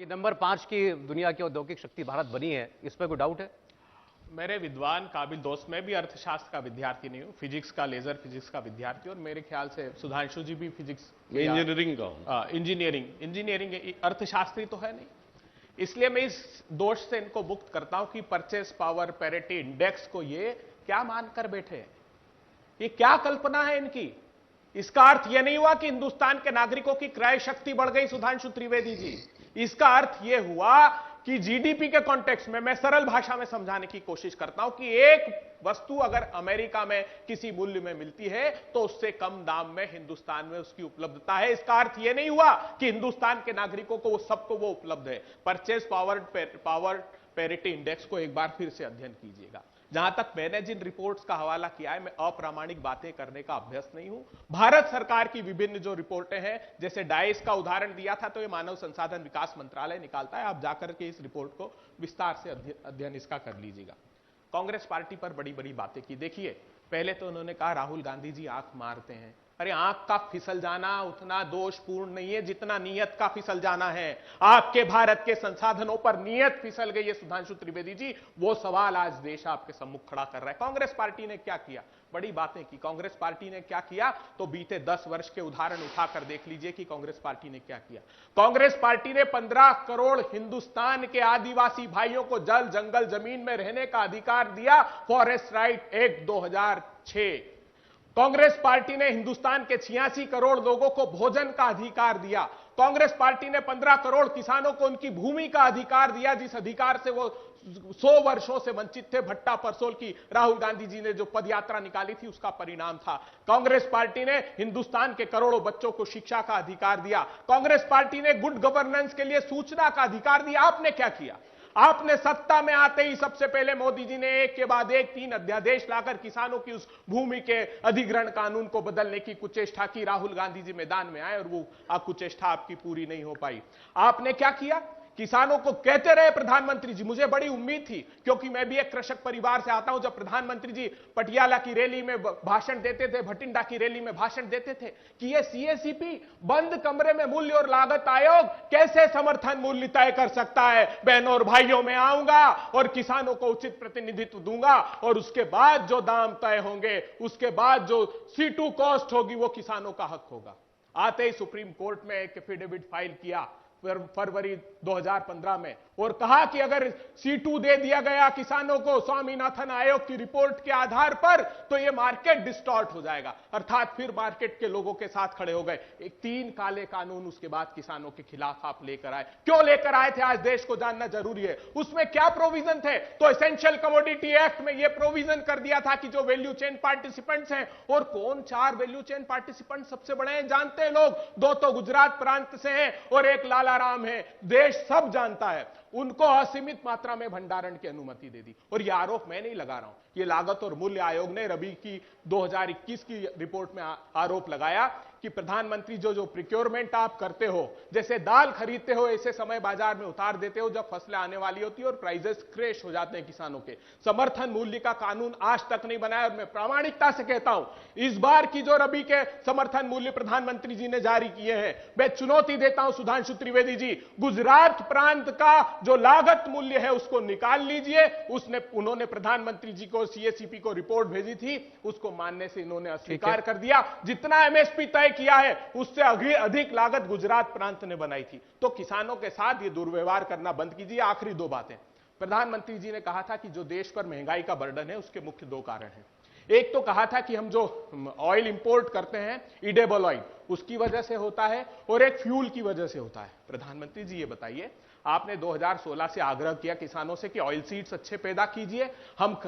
Number 5 की दुनिया की औद्योगिक शक्ति भारत बनी है, इसमें कोई डाउट है? मेरे विद्वान काबिल दोस्त, मैं भी अर्थशास्त्र का विद्यार्थी नहीं हूँ, फिजिक्स का, लेजर फिजिक्स का विद्यार्थी, और मेरे ख्याल से सुधांशु जी भी फिजिक्स, मैं इंजीनियरिंग का हूँ। इंजीनियरिंग अर्थशास्त्री तो है नहीं, इसलिए मैं इस दोष से इनको मुक्त करता हूं कि परचेस पावर पैरिटी इंडेक्स को ये क्या मानकर बैठे हैं, ये क्या कल्पना है इनकी। इसका अर्थ यह नहीं हुआ कि हिंदुस्तान के नागरिकों की क्रय शक्ति बढ़ गई सुधांशु त्रिवेदी जी। इसका अर्थ यह हुआ कि जीडीपी के कॉन्टेक्स्ट में, मैं सरल भाषा में समझाने की कोशिश करता हूं कि एक वस्तु अगर अमेरिका में किसी मूल्य में मिलती है तो उससे कम दाम में हिंदुस्तान में उसकी उपलब्धता है। इसका अर्थ यह नहीं हुआ कि हिंदुस्तान के नागरिकों को सबको वो उपलब्ध है। परचेस पावर पैरिटी इंडेक्स को एक बार फिर से अध्ययन कीजिएगा। जहां तक मैंने जिन रिपोर्ट्स का हवाला किया है, मैं अप्रामाणिक बातें करने का अभ्यस्त नहीं हूं। भारत सरकार की विभिन्न जो रिपोर्टें हैं, जैसे डाइस का उदाहरण दिया था, तो ये मानव संसाधन विकास मंत्रालय निकालता है, आप जाकर के इस रिपोर्ट को विस्तार से अध्ययन इसका कर लीजिएगा। कांग्रेस पार्टी पर बड़ी बड़ी बातें की। देखिए, पहले तो उन्होंने कहा राहुल गांधी जी आंख मारते हैं। अरे आंख का फिसल जाना उतना दोषपूर्ण नहीं है जितना नीयत का फिसल जाना है। आपके भारत के संसाधनों पर नीयत फिसल गई है सुधांशु त्रिवेदी जी, वो सवाल आज देश आपके सम्मुख खड़ा कर रहा है। कांग्रेस पार्टी ने क्या किया? बड़ी बातें की। कांग्रेस पार्टी ने क्या किया तो बीते 10 वर्ष के उदाहरण उठाकर देख लीजिए कि कांग्रेस पार्टी ने क्या किया। कांग्रेस पार्टी ने 15 करोड़ हिंदुस्तान के आदिवासी भाइयों को जल जंगल जमीन में रहने का अधिकार दिया, forest right act 2006। Congress party ने हिंदुस्तान के 86 करोड़ लोगों को भोजन का अधिकार दिया। कांग्रेस पार्टी ने 15 करोड़ किसानों को उनकी भूमि का अधिकार दिया, जिस अधिकार से वो 100 वर्षों से वंचित थे। भट्टा परसोल की राहुल गांधी जी ने जो पदयात्रा निकाली थी, उसका परिणाम था। कांग्रेस पार्टी ने हिंदुस्तान के करोड़ों बच्चों को शिक्षा का अधिकार दिया। कांग्रेस पार्टी ने गुड गवर्नेंस के लिए सूचना का अधिकार दिया। आपने क्या किया? आपने सत्ता में आते ही सबसे पहले मोदी जी ने एक के बाद एक 3 अध्यादेश लाकर किसानों की उस भूमि के अधिग्रहण कानून को बदलने की कुचेष्टा की। राहुल गांधी जी मैदान में आए और वो कुचेष्टा आपकी पूरी नहीं हो पाई। आपने क्या किया? किसानों को कहते रहे प्रधानमंत्री जी, मुझे बड़ी उम्मीद थी क्योंकि मैं भी एक कृषक परिवार से आता हूं, जब प्रधानमंत्री जी पटियाला की रैली में भाषण देते थे, भटिंडा की रैली में भाषण देते थे कि ये सीएसीपी बंद कमरे में मूल्य और लागत आयोग कैसे समर्थन मूल्य तय कर सकता है। बहनों और भाइयों, में आऊंगा और किसानों को उचित प्रतिनिधित्व दूंगा और उसके बाद जो दाम तय होंगे, उसके बाद जो C2 कॉस्ट होगी, वो किसानों का हक होगा। आते ही सुप्रीम कोर्ट में एक एफिडेविट फाइल किया फरवरी 2015 में और कहा कि अगर C2 दे दिया गया किसानों को स्वामीनाथन आयोग की रिपोर्ट के आधार पर तो यह मार्केट डिस्टॉर्ट हो जाएगा। अर्थात फिर मार्केट के लोगों के साथ खड़े हो गए। एक 3 काले कानून उसके बाद किसानों के खिलाफ आप लेकर आए। क्यों लेकर आए थे, आज देश को जानना जरूरी है। उसमें क्या प्रोविजन थे? तो एसेंशियल कमोडिटी एक्ट में यह प्रोविजन कर दिया था कि जो वैल्यू चेन पार्टिसिपेंट्स हैं, और कौन 4 वैल्यू चेन पार्टिसिपेंट सबसे बड़े हैं जानते हैं लोग? 2 तो गुजरात प्रांत से हैं और एक लालाराम है। देश सब जानता है। उनको असीमित मात्रा में भंडारण की अनुमति दे दी। और यह आरोप मैं नहीं लगा रहा हूं, यह लागत और मूल्य आयोग ने रबी की 2021 की रिपोर्ट में आरोप लगाया कि प्रधानमंत्री जो प्रिक्योरमेंट आप करते हो, जैसे दाल खरीदते हो, ऐसे समय बाजार में उतार देते हो जब फसलें आने वाली होती है और प्राइसेस क्रैश हो जाते हैं किसानों के। समर्थन मूल्य का कानून आज तक नहीं बनाया। और मैं प्रामाणिकता से कहता हूं, इस बार की जो रबी के समर्थन मूल्य प्रधानमंत्री जी ने जारी किए हैं, मैं चुनौती देता हूं सुधांशु त्रिवेदी जी, गुजरात प्रांत का जो लागत मूल्य है उसको निकाल लीजिए। उन्होंने प्रधानमंत्री जी को सीएसीपी को रिपोर्ट भेजी थी, उसको मानने से इन्होंने अस्वीकार कर दिया। जितना एमएसपी तय किया है उससे अधिक लागत गुजरात प्रांत ने बनाई थी। तो किसानों के साथ ये दुर्व्यवहार करना बंद कीजिए। आखिरी 2 बातें। प्रधानमंत्री जी ने कहा था कि जो देश पर महंगाई का बर्डन है उसके मुख्य 2 कारण हैं। एक तो कहा था कि हम जो ऑयल इंपोर्ट करते हैं, ईडेबल ऑयल, उसकी वजह से होता है, और एक फ्यूल की वजह से होता है। प्रधानमंत्री जी ये बताइए, आपने 2016 से आग्रह किया किसानों से कि ऑयल सीड्स अच्छे पैदा कीजिए, हम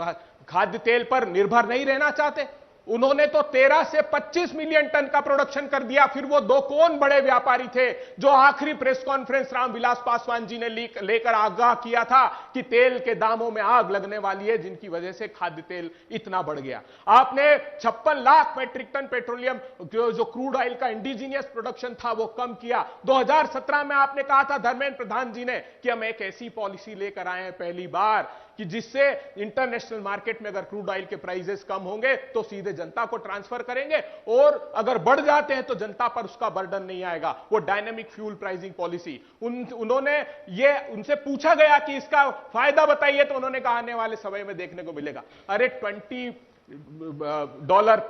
खाद्य तेल पर निर्भर नहीं रहना चाहते। उन्होंने तो 13 से 25 मिलियन टन का प्रोडक्शन कर दिया। फिर वो 2 कौन बड़े व्यापारी थे जो आखिरी प्रेस कॉन्फ्रेंस रामविलास पासवान जी ने लेकर आगाह किया था कि तेल के दामों में आग लगने वाली है, जिनकी वजह से खाद्य तेल इतना बढ़ गया। आपने 56 लाख मैट्रिक टन पेट्रोलियम जो क्रूड ऑयल का इंडिजीनियस प्रोडक्शन था वो कम किया। 2017 में आपने कहा था धर्मेंद्र प्रधान जी ने कि हम एक ऐसी पॉलिसी लेकर आए हैं पहली बार कि जिससे इंटरनेशनल मार्केट में अगर क्रूड ऑयल के प्राइसेस कम होंगे तो सीधे सीधे जनता को ट्रांसफर करेंगे, और अगर बढ़ जाते हैं तो जनता पर उसका बर्डन नहीं आएगा। वो डायनेमिक फ्यूल प्राइसिंग पॉलिसी, उन्होंने ये उनसे पूछा गया कि इसका फायदा बताइए, तो उन्होंने कहा आने वाले समय में देखने को मिलेगा। अरे $20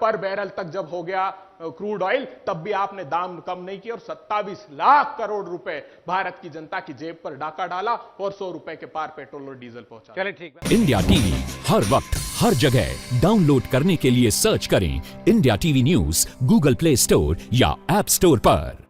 पर बैरल तक जब हो गया क्रूड ऑयल, तब भी आपने दाम कम नहीं किया और 27 लाख करोड़ रुपए भारत की जनता की जेब पर डाका डाला और 100 रुपए के पार पेट्रोल और डीजल पहुंचा। चलिए ठीक है। इंडिया टीवी हर वक्त हर जगह डाउनलोड करने के लिए सर्च करें India TV news Google play store या ऐप स्टोर पर।